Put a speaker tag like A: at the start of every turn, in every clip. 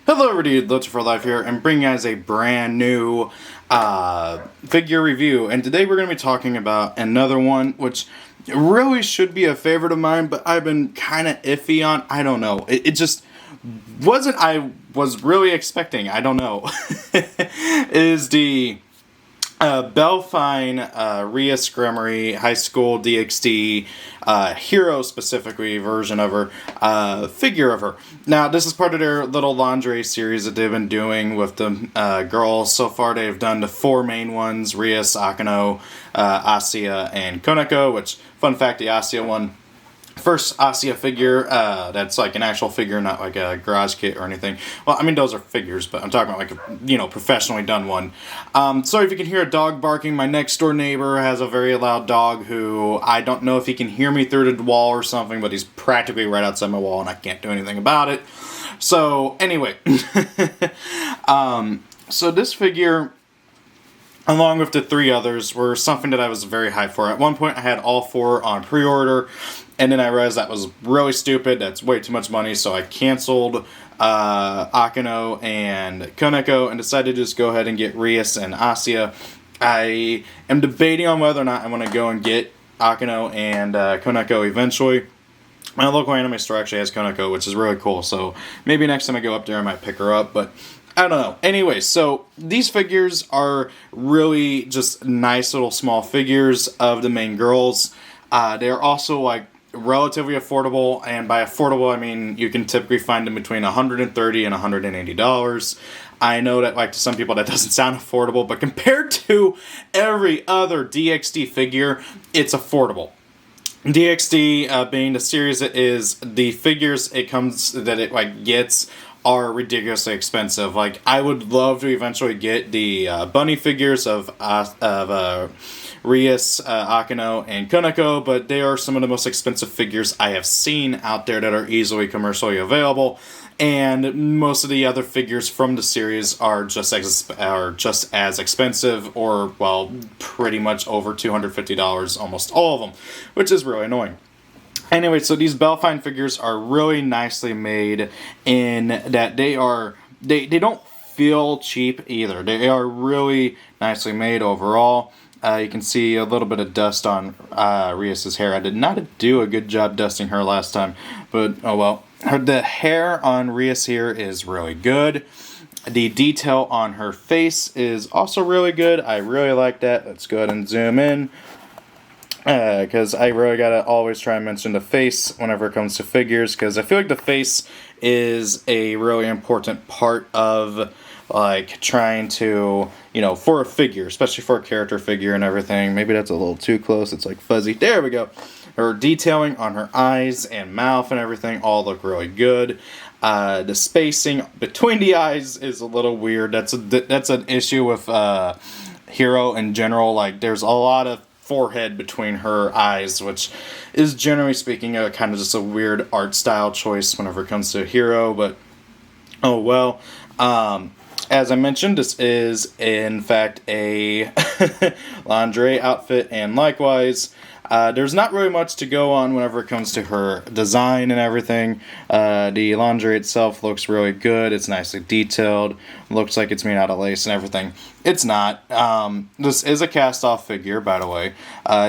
A: Hello everybody, Loads for Life here, and bringing you guys a brand new figure review. And today we're going to be talking about another one, which really should be a favorite of mine, but I've been kind of iffy on. I don't know. It just wasn't I was really expecting. I don't know. Is the Dxd Rias Gremory High School Dxd Hero specifically version of her, figure of her. Now, this is part of their little lingerie series that they've been doing with the girls. So far, they've done the 4 main ones: Rias, Akano, Asuya, and Koneko. Which, fun fact, the Asuya one, first Asuya figure, that's like an actual figure, not like a garage kit or anything. Well, I mean, those are figures, but I'm talking about like a, professionally done one. Sorry if you can hear a dog barking. My next door neighbor has a very loud dog who, I don't know if he can hear me through the wall or something, but he's practically right outside my wall and I can't do anything about it. So, anyway. So this figure, along with the 3 others, were something that I was very hyped for. At one point, I had all 4 on pre-order, and then I realized that was really stupid. That's way too much money, so I canceled Akano and Koneko and decided to just go ahead and get Rias and Asuya. I am debating on whether or not I want to go and get Akano and Koneko eventually. My local anime store actually has Koneko, which is really cool, so maybe next time I go up there I might pick her up, but I don't know. Anyway, so these figures are really just nice little small figures of the main girls. They're also like relatively affordable, and by affordable I mean you can typically find them between $130 and $180. I know that like to some people that doesn't sound affordable, but compared to every other DxD figure, it's affordable. DxD being the series it is, the figures it comes that it like gets are ridiculously expensive. Like, I would love to eventually get the bunny figures of Rias, Akano, and Koneko, but they are some of the most expensive figures I have seen out there that are easily commercially available. And most of the other figures from the series are just as expensive, or, well, pretty much over $250, almost all of them, which is really annoying. Anyway, so these Belfine figures are really nicely made in that they don't feel cheap either. They are really nicely made overall. You can see a little bit of dust on Rias' hair. I did not do a good job dusting her last time, but oh well. The hair on Rias here is really good. The detail on her face is also really good. I really like that. Let's go ahead and zoom in. Because I really gotta always try and mention the face whenever it comes to figures, because I feel like the face is a really important part of like trying to, for a figure, especially for a character figure and everything. Maybe that's a little too close, it's like fuzzy. There we go. Her detailing on her eyes and mouth and everything all look really good. The spacing between the eyes is a little weird. That's an issue with Hero in general. Like, there's a lot of forehead between her eyes, which is generally speaking a kind of just a weird art style choice whenever it comes to Hero, but oh well. As I mentioned, this is in fact a lingerie outfit, and likewise there's not really much to go on whenever it comes to her design and everything. The lingerie itself looks really good. It's nicely detailed. Looks like it's made out of lace and everything. It's not. This is a cast-off figure, by the way.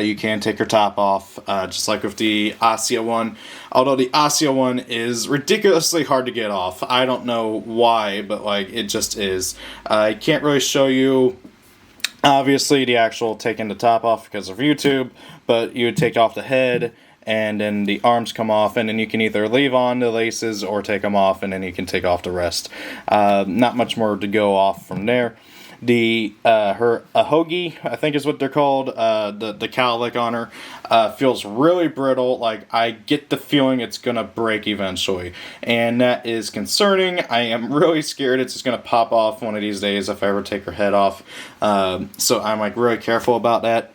A: You can take her top off, just like with the Asuya one. Although the Asuya one is ridiculously hard to get off. I don't know why, but like it just is. I can't really show you, obviously, the actual taking the top off because of YouTube, but you would take off the head, and then the arms come off, and then you can either leave on the laces or take them off, and then you can take off the rest. Not much more to go off from there. Her ahogi, I think is what they're called, the cowlick on her, feels really brittle. Like, I get the feeling it's gonna break eventually, and that is concerning. I am really scared it's just gonna pop off one of these days if I ever take her head off. So I'm like really careful about that.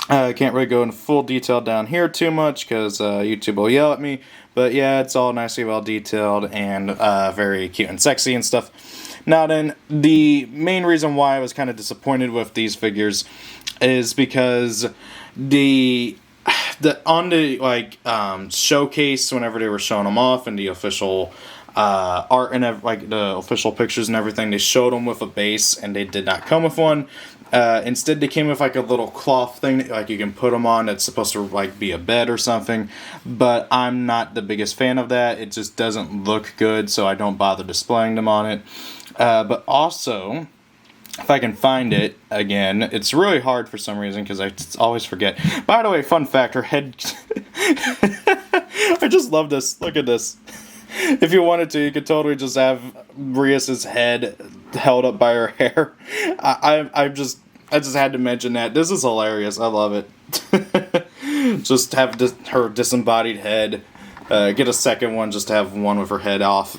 A: I can't really go into full detail down here too much because YouTube will yell at me, but yeah, it's all nicely well detailed and very cute and sexy and stuff. Now then, the main reason why I was kind of disappointed with these figures is because on the showcase, whenever they were showing them off in the official art and like the official pictures and everything, they showed them with a base, and they did not come with one. Instead, they came with like a little cloth thing that, like, you can put them on. That's supposed to like be a bed or something. But I'm not the biggest fan of that. It just doesn't look good, so I don't bother displaying them on it. But also, if I can find it again, it's really hard for some reason because I always forget. By the way, fun fact: her head. I just love this. Look at this. If you wanted to, you could totally just have Rias's head held up by her hair. I just had to mention that. This is hilarious. I love it. Just have her disembodied head. Get a second one just to have one with her head off.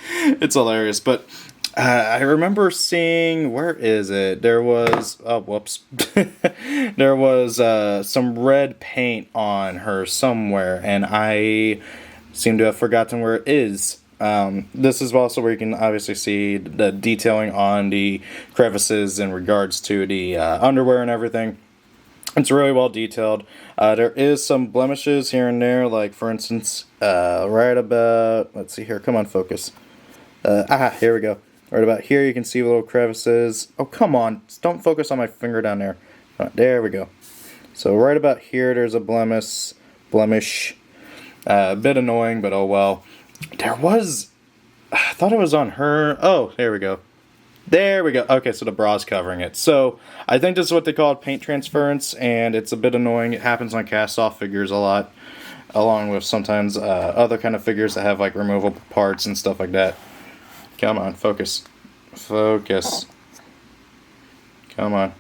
A: It's hilarious. But I remember seeing, where is it? There was, oh, whoops. There was some red paint on her somewhere, and I seem to have forgotten where it is. This is also where you can obviously see the detailing on the crevices in regards to the underwear and everything. It's really well detailed. There is some blemishes here and there, like for instance, right about, let's see here, come on, focus. Here we go. Right about here you can see little crevices. Oh, come on, don't focus on my finger down there. There we go. So right about here there's a blemish. A bit annoying, but oh well. There was, I thought it was on her. Oh, there we go. There we go. Okay, so the bra's covering it. So I think this is what they call paint transference, and it's a bit annoying. It happens on cast-off figures a lot, along with sometimes other kind of figures that have like removable parts and stuff like that. Come on, focus. Focus. Come on.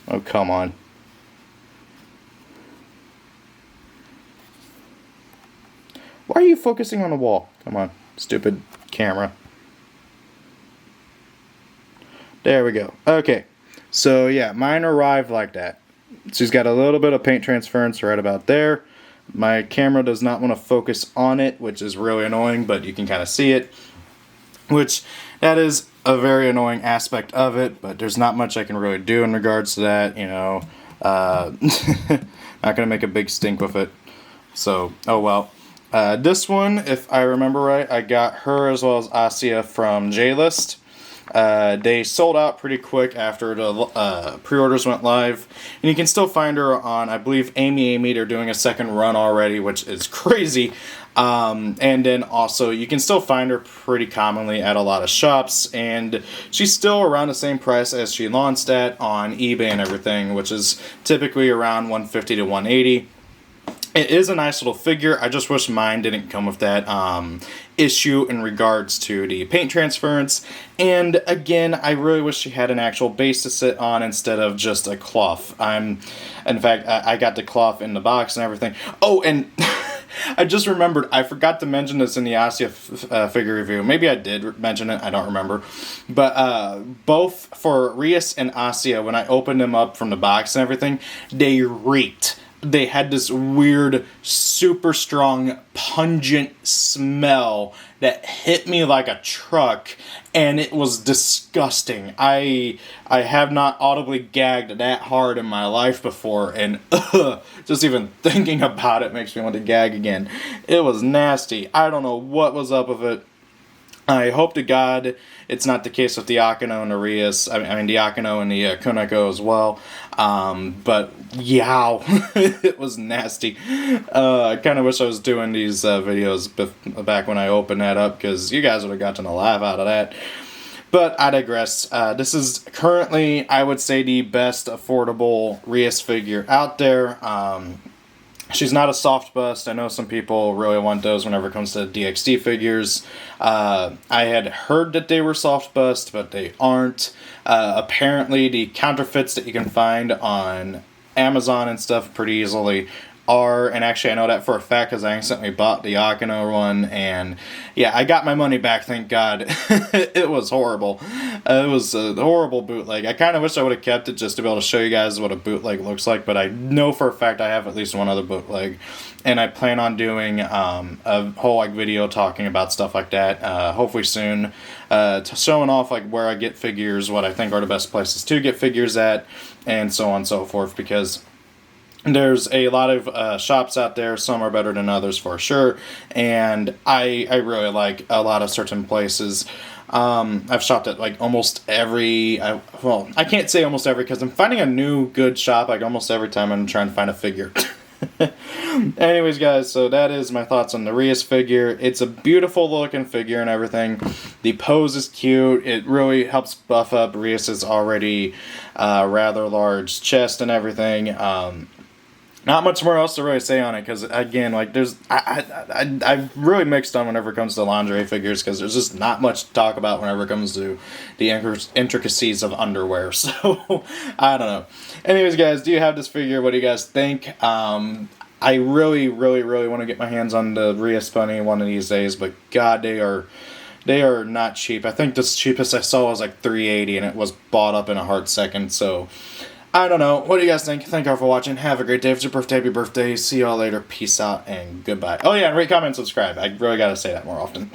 A: Oh, come on. Why are you focusing on the wall? Come on, stupid camera. There we go. Okay, so yeah, mine arrived like that. She's got a little bit of paint transference right about there. My camera does not want to focus on it, which is really annoying, but you can kind of see it. Which, that is a very annoying aspect of it, but there's not much I can really do in regards to that, you know. Not going to make a big stink with it. So, oh well. This one, if I remember right, I got her as well as Asia from J-List. They sold out pretty quick after the pre-orders went live. And you can still find her on, I believe, Amy. They're doing a second run already, which is crazy. And then also, you can still find her pretty commonly at a lot of shops. And she's still around the same price as she launched at on eBay and everything, which is typically around $150 to $180. It is a nice little figure. I just wish mine didn't come with that issue in regards to the paint transference. And again, I really wish she had an actual base to sit on instead of just a cloth. In fact, I got the cloth in the box and everything. Oh, and I just remembered, I forgot to mention this in the Asia figure review. Maybe I did mention it, I don't remember. But both for Rias and Asia, when I opened them up from the box and everything, they reeked. They had this weird, super strong, pungent smell that hit me like a truck, and it was disgusting. I have not audibly gagged that hard in my life before, and just even thinking about it makes me want to gag again. It was nasty. I don't know what was up with it. I hope to God it's not the case with the Akino and the Rias. I mean the Akino and the Kuneko as well. But yow, it was nasty. I kind of wish I was doing these videos back when I opened that up, because you guys would have gotten a laugh out of that. But I digress. This is currently, I would say, the best affordable Rias figure out there. She's not a soft bust. I know some people really want those whenever it comes to DxD figures. I had heard that they were soft bust, but they aren't. Apparently, the counterfeits that you can find on Amazon and stuff pretty easily are, and actually I know that for a fact because I instantly bought the Akino one, and yeah, I got my money back, thank God. It was horrible. It was a horrible bootleg. I kind of wish I would have kept it just to be able to show you guys what a bootleg looks like, but I know for a fact I have at least one other bootleg, and I plan on doing a whole video talking about stuff like that, hopefully soon, showing off where I get figures, what I think are the best places to get figures at, and so on and so forth, because There's a lot of shops out there. Some are better than others for sure, and I really like a lot of certain places. I've shopped at like almost every. Well, I can't say almost every because I'm finding a new good shop like almost every time I'm trying to find a figure. Anyways, guys, so that is my thoughts on the Rias figure. It's a beautiful looking figure and everything. The pose is cute. It really helps buff up Rias's already rather large chest and everything. Not much more else to really say on it because, again, like there's I'm really mixed on whenever it comes to lingerie figures because there's just not much to talk about whenever it comes to the intricacies of underwear. So I don't know. Anyways, guys, do you have this figure? What do you guys think? I really want to get my hands on the Rias Bunny one of these days, but God, they are not cheap. I think the cheapest I saw was like $380, and it was bought up in a hard second. So I don't know. What do you guys think? Thank you all for watching. Have a great day. If it's your birthday, happy birthday. See y'all later. Peace out and goodbye. Oh yeah, and rate, comment, subscribe. I really gotta say that more often.